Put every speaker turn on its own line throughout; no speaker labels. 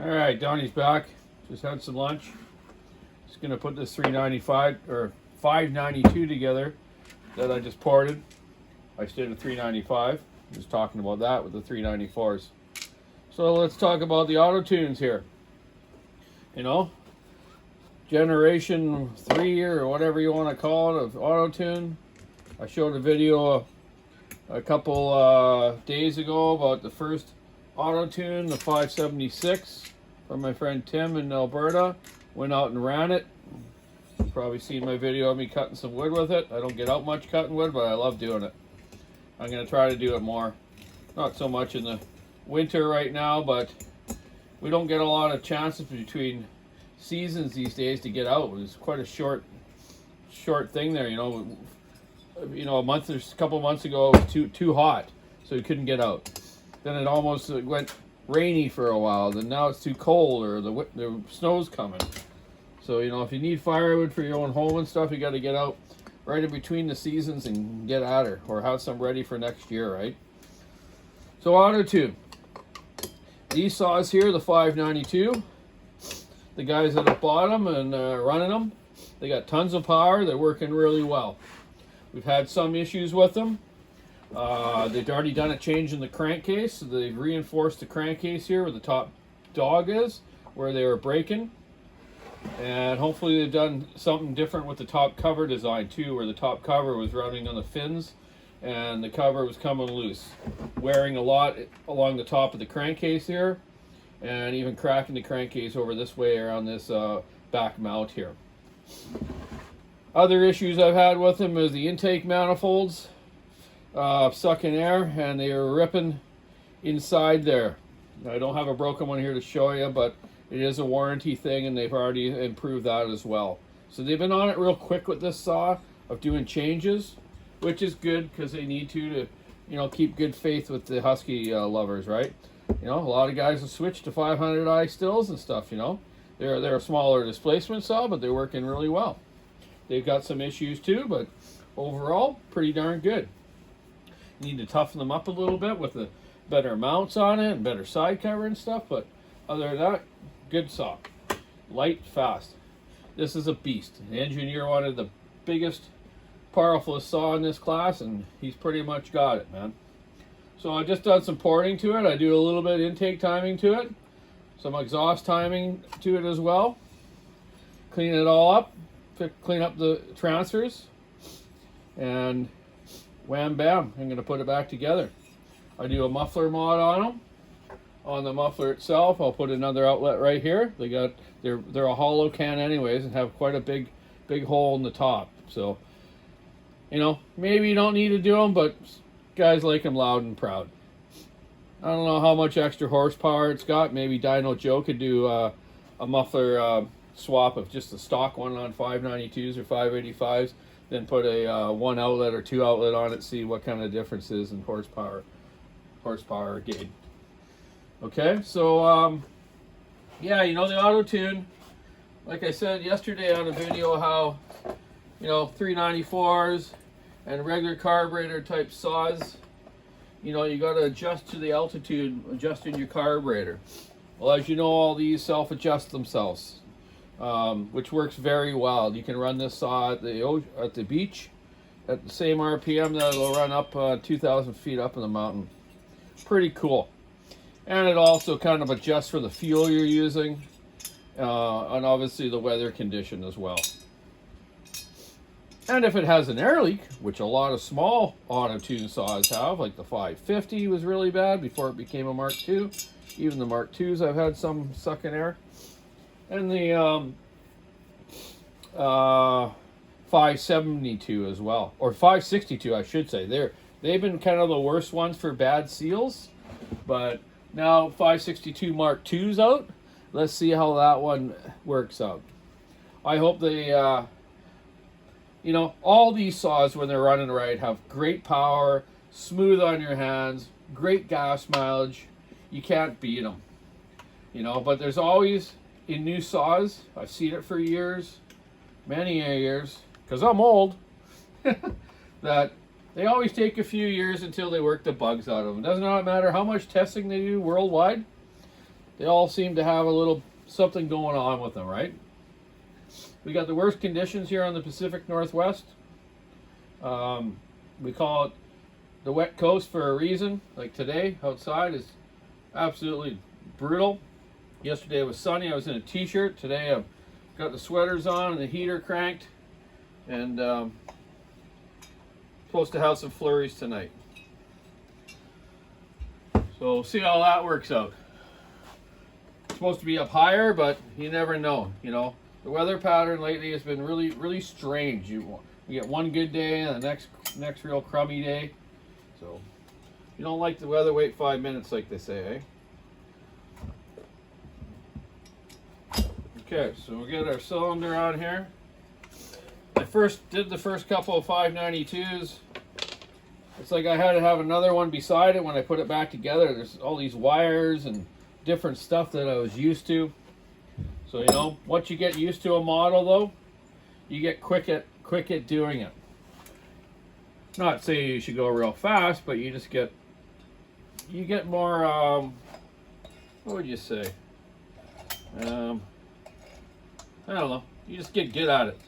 All right, Donny's back. Just had some lunch. Just gonna put this 395 or 592 together that I just ported. I stayed at 395. I was talking about that with the 394s. So let's talk about the auto tunes here. You know, generation 3 or whatever you want to call it of auto tune. I showed a video a couple days ago about the first auto tune, the 576, from my friend Tim in Alberta. Went out and ran it. You've probably seen my video of me cutting some wood with it. I don't get out much cutting wood, but I love doing it. I'm going to try to do it more. Not so much in the winter right now, but we don't get a lot of chances between seasons these days to get out. It's quite a short thing there, you know. A couple months ago it was too hot, so you couldn't get out. Then it almost went rainy for a while. Then now it's too cold, or the snow's coming. So you know, if you need firewood for your own home and stuff, you got to get out right in between the seasons and get at her, or have some ready for next year, right? So auto tune. These saws here, the 592. The guys that have bought them and running them, they got tons of power. They're working really well. We've had some issues with them. They've already done a change in the crankcase. So they've reinforced the crankcase here where the top dog is, where they were breaking. And hopefully they've done something different with the top cover design too, where the top cover was running on the fins and the cover was coming loose, wearing a lot along the top of the crankcase here, and even cracking the crankcase over this way around this back mount here. Other issues I've had with them is the intake manifolds sucking air, and they are ripping inside there. I don't have a broken one here to show you, but it is a warranty thing, and they've already improved that as well. So they've been on it real quick with this saw of doing changes, which is good because they need to you know, keep good faith with the Husky lovers, right? You know, a lot of guys have switched to 500i stills and stuff. You know, they're a smaller displacement saw, but they're working really well. They've got some issues too, but overall, pretty darn good. You need to toughen them up a little bit with the better mounts on it and better side cover and stuff, but other than that, good saw. Light, fast. This is a beast. The engineer wanted the biggest, powerful saw in this class, and he's pretty much got it, man. So I just done some porting to it. I do a little bit of intake timing to it, some exhaust timing to it as well. Clean it all up, clean up the transfers, and wham bam, I'm going to put it back together. I do a muffler mod on them. On the muffler itself, I'll put another outlet right here. They're a hollow can anyways, and have quite a big hole in the top. So, you know, maybe you don't need to do them, but guys like them loud and proud. I don't know how much extra horsepower it's got. Maybe Dino Joe could do a muffler swap of just the stock one on 592s or 585s, then put a one outlet or two outlet on it, see what kind of difference is in horsepower gain. Okay, so yeah, you know, the auto tune, like I said yesterday on a video, how, you know, 394s and regular carburetor type saws, you know, you got to adjust to the altitude, adjusting your carburetor. Well, as you know, all these self-adjust themselves, which works very well. You can run this saw at the beach at the same RPM that it'll run up 2,000 feet up in the mountain. Pretty cool. And it also kind of adjusts for the fuel you're using, and obviously the weather condition as well. And if it has an air leak, which a lot of small auto tune saws have, like the 550 was really bad before it became a Mark II. Even the Mark IIs I've had some sucking air. And the 572 as well, or 562 I should say. They've been kind of the worst ones for bad seals, but now 562 Mark II's out. Let's see how that one works out. I hope they, you know, all these saws when they're running right have great power, smooth on your hands, great gas mileage. You can't beat them, you know. But there's always, in new saws, I've seen it for years, many years, because I'm old, that they always take a few years until they work the bugs out of them. Doesn't matter how much testing they do worldwide. they all seem to have a little something going on with them, right? We got the worst conditions here on the Pacific Northwest. We call it the wet coast for a reason. Like today, outside is absolutely brutal. Yesterday it was sunny. I was in a t-shirt. Today I've got the sweaters on and the heater cranked, and supposed to have some flurries tonight. So we'll see how that works out. It's supposed to be up higher, but you never know. You know, the weather pattern lately has been really strange. You get one good day and the next real crummy day. So if you don't like the weather, wait 5 minutes, like they say, eh? Okay, so we'll get our cylinder on here. I first did the first couple of 592s. It's like I had to have another one beside it when I put it back together. There's all these wires and different stuff that I was used to. So, you know, once you get used to a model, though, you get quick at doing it. Not saying you should go real fast, but you just get more, what would you say? I don't know. You just get good at it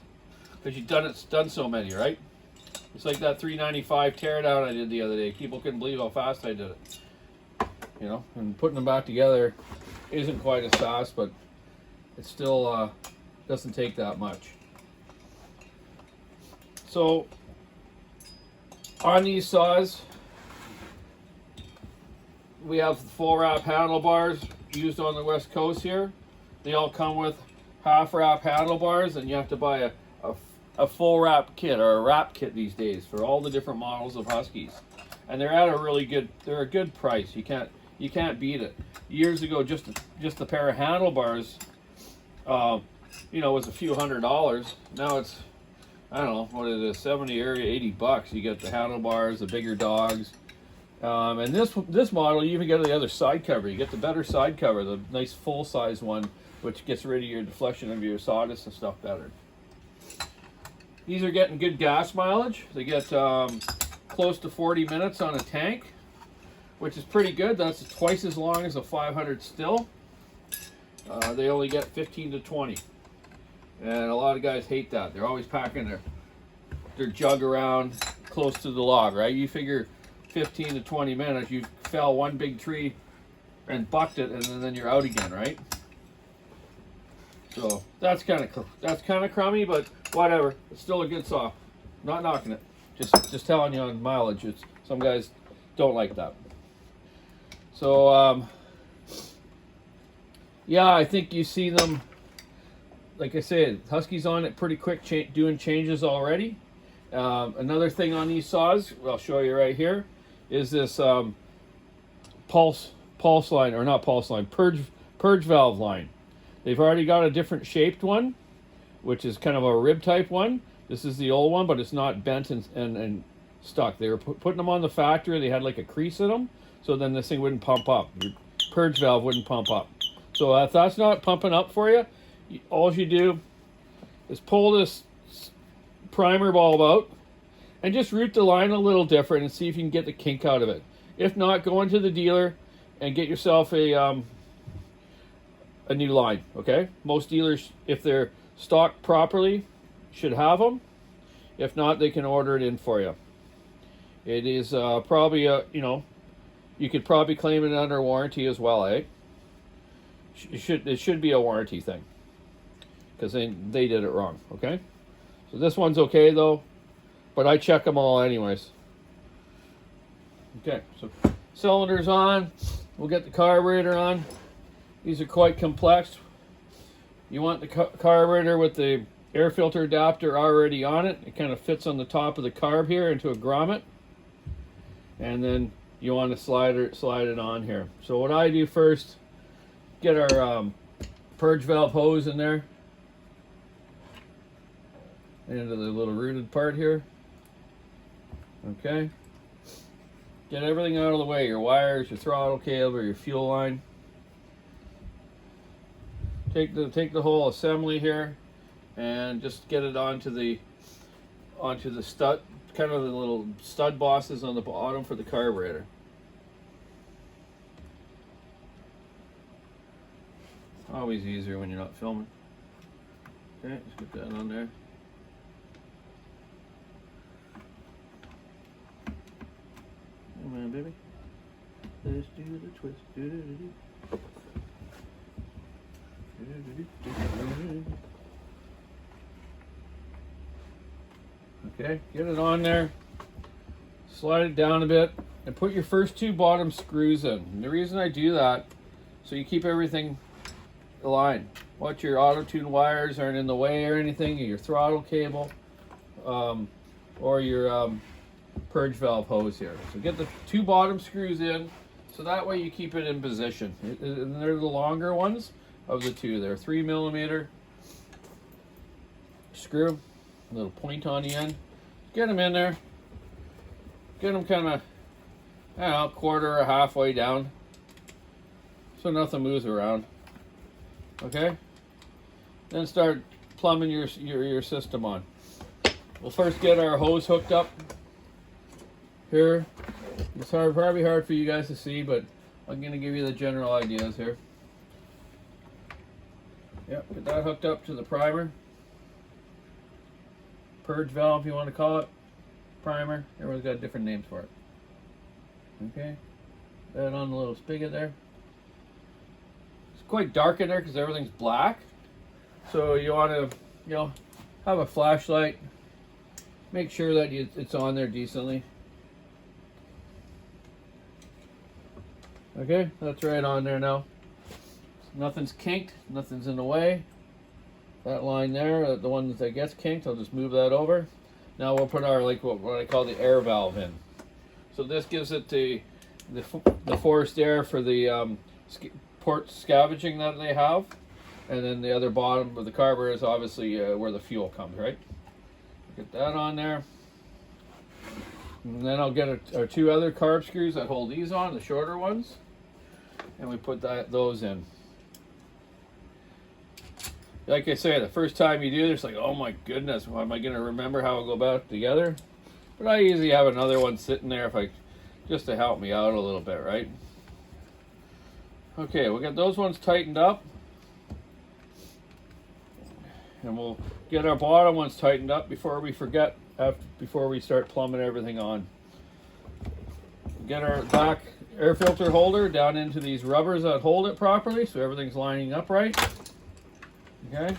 because you've done so many, right? It's like that 395 teardown I did the other day. People couldn't believe how fast I did it. You know, and putting them back together isn't quite as fast, but it still doesn't take that much. So on these saws, we have full wrap handlebars used on the West Coast here. They all come with half wrap handlebars, and you have to buy a full wrap kit or a wrap kit these days for all the different models of Huskies, and they're at they're a good price. You can't beat it. Years ago, just a pair of handlebars, you know, was a few $100s. Now it's, I don't know what it is, 70 or 80 bucks. You get the handlebars, the bigger dogs, and this model you even get the other side cover. You get the better side cover, the nice full size one, which gets rid of your deflection of your sawdust and stuff better. These are getting good gas mileage. They get close to 40 minutes on a tank, which is pretty good. That's twice as long as a 500 still. They only get 15 to 20. And a lot of guys hate that. They're always packing their jug around close to the log, right? You figure 15 to 20 minutes, you fell one big tree and bucked it, and then you're out again, right? So that's kind of crummy, but whatever. It's still a good saw. Not knocking it. Just telling you on mileage. Some guys don't like that. So yeah, I think you see them. Like I said, Husky's on it pretty quick, doing changes already. Another thing on these saws, I'll show you right here, is this pulse line, or not pulse line, purge valve line. They've already got a different shaped one, which is kind of a rib type one. This is the old one, but it's not bent and stuck. They were putting them on the factory. They had like a crease in them, so then this thing wouldn't pump up. Your purge valve wouldn't pump up. So if that's not pumping up for you, all you do is pull this primer bulb out and just route the line a little different and see if you can get the kink out of it. If not, go into the dealer and get yourself a new line, okay? Most dealers, if they're stocked properly, should have them. If not, they can order it in for you. It is probably you know, you could probably claim it under warranty as well, eh? It should be a warranty thing, because they did it wrong, okay? So this one's okay though, but I check them all anyways. Okay, so cylinders on. We'll get the carburetor on. These are quite complex. You want the carburetor with the air filter adapter already on it. It kind of fits on the top of the carb here into a grommet. And then you want to slide it on here. So what I do first, get our purge valve hose in there. Into the little rooted part here. Okay. Get everything out of the way. Your wires, your throttle cable, your fuel line. Take the whole assembly here and just get it onto the stud, kind of the little stud bosses on the bottom for the carburetor. Always easier when you're not filming. Okay, let's get that on there. Come on, baby. Let's do the twist. Okay, get it on there. Slide it down a bit and put your first 2 bottom screws in. And the reason I do that, so you keep everything aligned. Watch your auto-tune wires aren't in the way or anything, or your throttle cable, or your purge valve hose here. So get the 2 bottom screws in, so that way you keep it in position. And they're the longer ones of the 2. They're 3mm screw, a little point on the end. Get them in there. Get them kind of, I don't know, quarter or halfway down, so nothing moves around. Okay. Then start plumbing your system on. We'll first get our hose hooked up here. It's probably hard for you guys to see, but I'm going to give you the general ideas here. Yep, get that hooked up to the primer. Purge valve, if you want to call it. Primer. Everyone's got different names for it. Okay. That on the little spigot there. It's quite dark in there because everything's black. So you want to, have a flashlight. Make sure that it's on there decently. Okay, that's right on there now. Nothing's kinked, nothing's in the way. That line there, the one that gets kinked, I'll just move that over. Now we'll put our, like what I call the air valve in. So this gives it the forced air for the port scavenging that they have. And then the other bottom of the carburetor is obviously where the fuel comes, right? Get that on there. And then I'll get our 2 other carb screws that hold these on, the shorter ones. And we put those in. Like I say, the first time you do this, like, oh my goodness, am I going to remember how to go about it together? But I usually have another one sitting there just to help me out a little bit, right? Okay, we'll get those ones tightened up. And we'll get our bottom ones tightened up before we forget, before we start plumbing everything on. Get our back air filter holder down into these rubbers that hold it properly so everything's lining up right. Okay.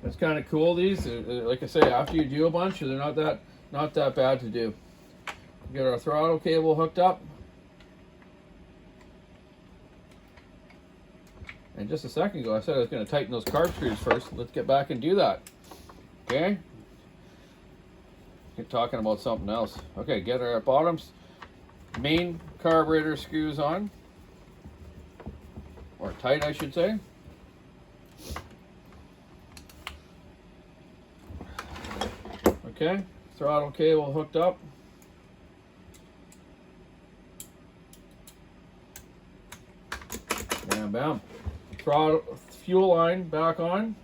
That's kind of cool. These, like I say, after you do a bunch, they're not that bad to do. Get our throttle cable hooked up. And just a second ago, I said I was going to tighten those carb screws first. Let's get back and do that. Okay. Get talking about something else. Okay, get our bottoms, main carburetor screws on. Or tight, I should say. Okay, throttle cable hooked up. Bam, bam. Throttle, fuel line back on.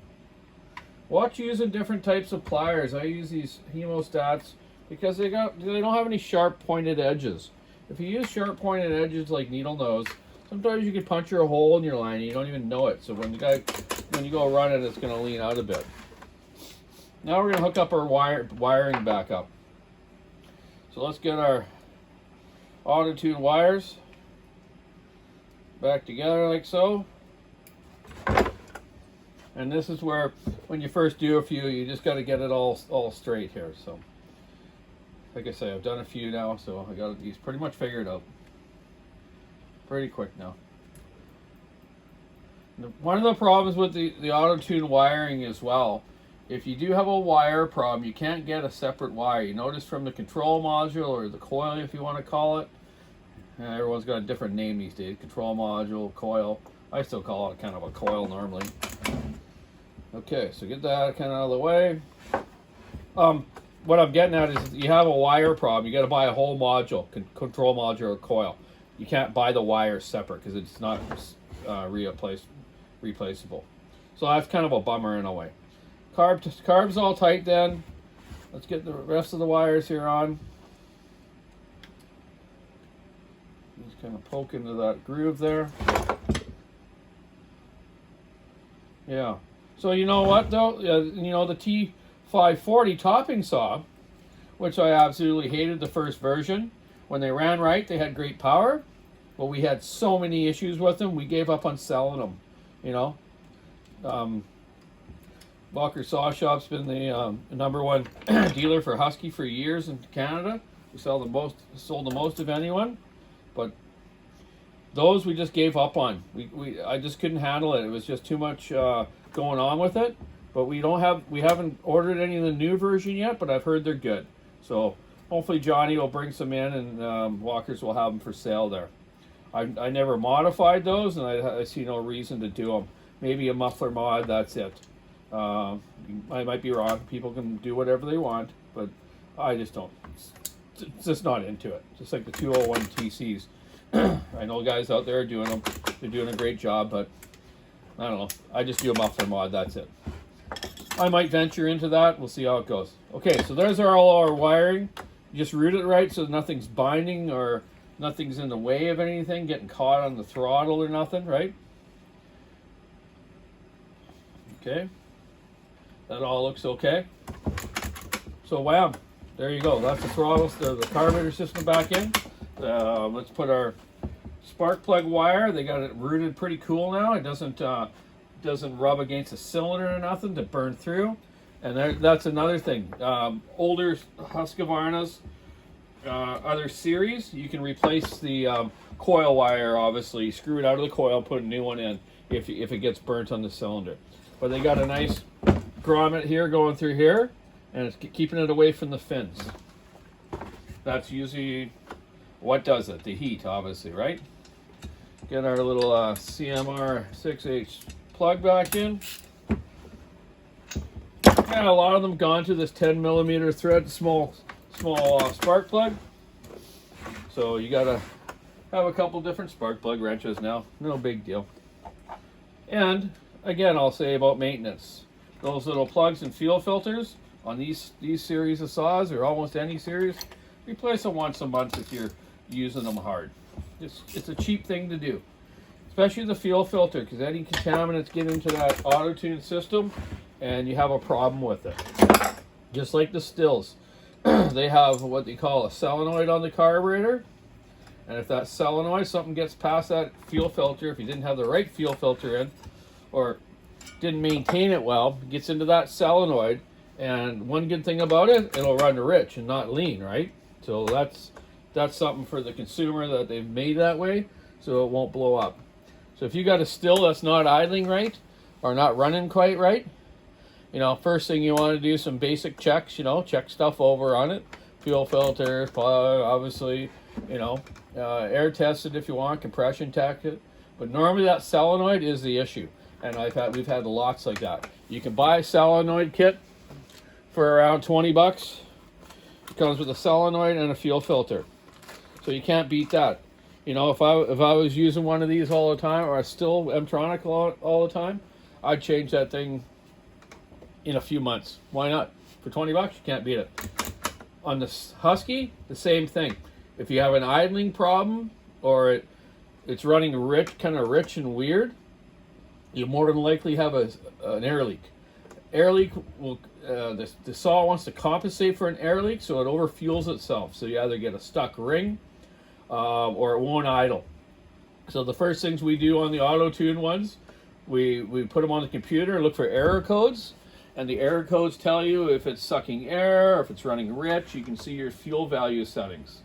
Watch using different types of pliers. I use these hemostats because they don't have any sharp pointed edges. If you use sharp pointed edges like needle nose, sometimes you can puncture a hole in your line and you don't even know it. So when you go run it, it's going to lean out a bit. Now we're going to hook up our wiring back up. So let's get our auto-tune wires back together like so. And this is where, when you first do a few, you just got to get it all straight here. So, like I say, I've done a few now, so I got these pretty much figured out. Pretty quick now. One of the problems with the auto-tune wiring as well, if you do have a wire problem, you can't get a separate wire. You notice from the control module, or the coil if you want to call it. Everyone's got a different name these days. Control module, coil. I still call it kind of a coil normally. Okay, so get that kind of out of the way. What I'm getting at is you have a wire problem. You got to buy a whole module, control module or coil. You can't buy the wires separate because it's not replaceable. So that's kind of a bummer in a way. Carb's all tight then. Let's get the rest of the wires here on. Just kind of poke into that groove there. Yeah. So you know what though? You know, the T540 topping saw, which I absolutely hated the first version. When they ran right, they had great power, but we had so many issues with them, we gave up on selling them. You know, Walker Saw Shop's been the #1 dealer for Husky for years in Canada. We sold the most of anyone, but those we just gave up on. I just couldn't handle it. It was just too much going on with it. But we haven't ordered any of the new version yet, but I've heard they're good. So hopefully Johnny will bring some in, and Walkers will have them for sale there. I never modified those, and I see no reason to do them. Maybe a muffler mod, that's it. I might be wrong. People can do whatever they want, but I just don't. It's just not into it. Just like the 201 TCs. I know guys out there are doing them. They're doing a great job, but I don't know. I just do a muffler mod, that's it. I might venture into that. We'll see how it goes. Okay, so there's all our wiring. You just route it right so nothing's binding or nothing's in the way of anything, getting caught on the throttle or nothing, right? Okay. That all looks okay. So wham, there you go. That's the throttle, the carburetor system back in. Let's put our spark plug wire. They got it routed pretty cool now. It doesn't rub against the cylinder or nothing to burn through. And that's another thing. Older Husqvarnas, other series, you can replace the coil wire, obviously. Screw it out of the coil, put a new one in if it gets burnt on the cylinder. But they got a nice grommet here going through here, and it's keeping it away from the fins. That's usually what does it. The heat, obviously, right? Get our little CMR 6H plug back in. And a lot of them gone to this 10mm thread, small spark plug. So you gotta have a couple different spark plug wrenches now. No big deal. And again, I'll say about maintenance. Those little plugs and fuel filters on these series of saws, or almost any series, replace them once a month if you're using them hard. It's a cheap thing to do. Especially the fuel filter, because any contaminants get into that auto-tune system and you have a problem with it. Just like the stills. They have what they call a solenoid on the carburetor, and if that solenoid, something gets past that fuel filter, if you didn't have the right fuel filter in, or didn't maintain it well, it gets into that solenoid, and one good thing about it, it'll run rich and not lean, right? So that's something for the consumer that they've made that way, so it won't blow up. So if you got a still that's not idling right, or not running quite right, you know, first thing you want to do some basic checks, you know, check stuff over on it. Fuel filter, plug, obviously, you know, air test it if you want, compression test it. But normally that solenoid is the issue. And we've had lots like that. You can buy a solenoid kit for around 20 bucks. It comes with a solenoid and a fuel filter. So you can't beat that. You know, if I was using one of these all the time, or a still Mtronic all the time, I'd change that thing in a few months. Why not? For 20 bucks, you can't beat it. On the Husky, the same thing. If you have an idling problem, or it's running kind of rich and weird, you more than likely have an air leak. Air leak will the saw wants to compensate for an air leak, so it overfuels itself. So you either get a stuck ring, or it won't idle. So the first things we do on the auto-tune ones, we put them on the computer, look for error codes, and the error codes tell you if it's sucking air, or if it's running rich. You can see your fuel value settings.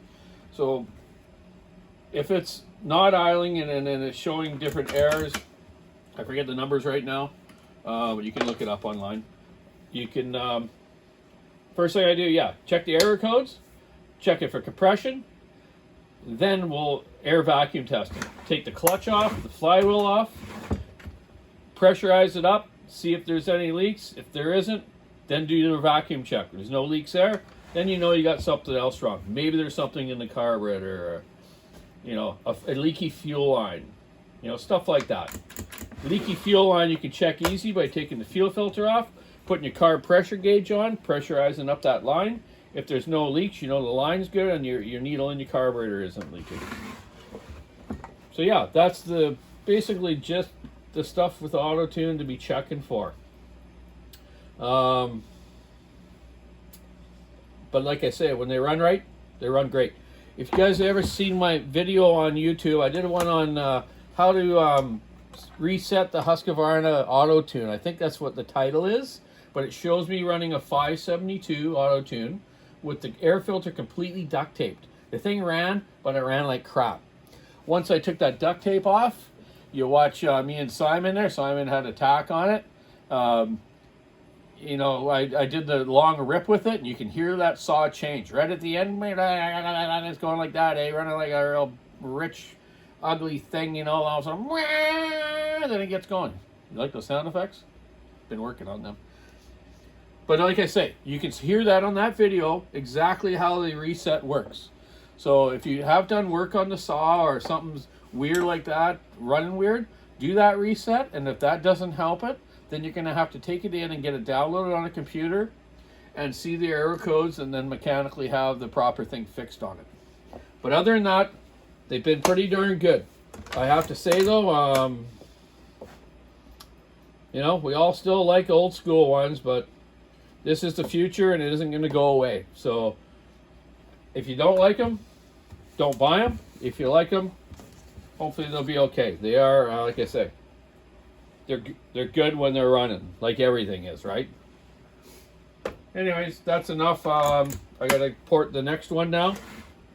So if it's not idling and it's showing different errors, I forget the numbers right now, but you can look it up online. You can, first thing I do, yeah, check the error codes, check it for compression, then we'll air vacuum test it. Take the clutch off, the flywheel off, pressurize it up, see if there's any leaks. If there isn't, then do your vacuum check. If there's no leaks there, then you know you got something else wrong. Maybe there's something in the carburetor, or, you know, a leaky fuel line, you know, stuff like that. Leaky fuel line you can check easy by taking the fuel filter off, putting your carb pressure gauge on, pressurizing up that line. If there's no leaks, you know the line's good and your needle in your carburetor isn't leaking. So yeah, that's basically just the stuff with auto tune to be checking for. But like I say, when they run right, they run great. If you guys have ever seen my video on YouTube, I did one on how to reset the Husqvarna auto tune. I think that's what the title is, but it shows me running a 572 auto tune with the air filter completely duct taped. The thing ran, but it ran like crap. Once I took that duct tape off, you watch me and Simon there. Simon had a tack on it. You know, I did the long rip with it, and you can hear that saw change right at the end. It's going like that, running like a real rich, ugly thing, you know. All of a sudden, then it gets going. You like those sound effects? Been working on them. But like I say, you can hear that on that video, exactly how the reset works. So if you have done work on the saw or something's weird like that, running weird, do that reset, and if that doesn't help it, then you're going to have to take it in and get it downloaded on a computer and see the error codes and then mechanically have the proper thing fixed on it. But other than that, they've been pretty darn good. I have to say though, you know, we all still like old school ones, but this is the future and it isn't going to go away. So if you don't like them, don't buy them. If you like them, hopefully they'll be okay. They are, like I say, they're good when they're running, like everything is, right? Anyways, that's enough. I gotta port the next one now.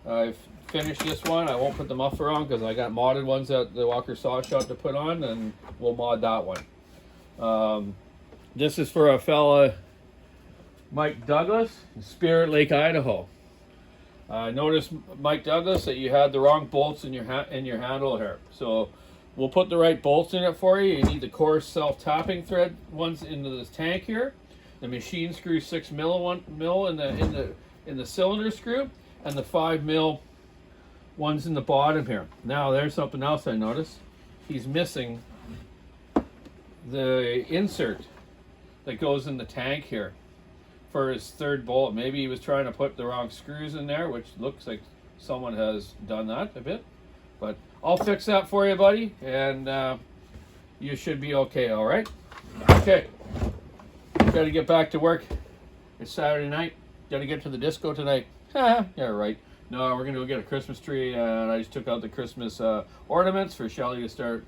I've finished this one. I won't put the muffler on because I got modded ones at the Walker Saw Shop to put on, and we'll mod that one. This is for a fella, Mike Douglas, in Spirit Lake, Idaho. I noticed, Mike Douglas, that you had the wrong bolts in your handle here. So we'll put the right bolts in it for you. You need the coarse self-tapping thread ones into this tank here. The machine screw 6 mil in the cylinder screw, and the 5 mil ones in the bottom here. Now there's something else I noticed. He's missing the insert that goes in the tank here for his third bolt. Maybe he was trying to put the wrong screws in there, which looks like someone has done that a bit. But I'll fix that for you, buddy, and you should be okay, all right? Okay. Got to get back to work. It's Saturday night. Got to get to the disco tonight. Yeah, right. No, we're going to go get a Christmas tree, and I just took out the Christmas ornaments for Shelly to start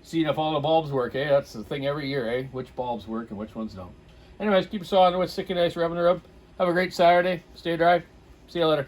seeing if all the bulbs work, eh? That's the thing every year, eh? Which bulbs work and which ones don't. Anyways, keep us on with Sticky Nice, rubbing her up. Have a great Saturday. Stay dry. See you later.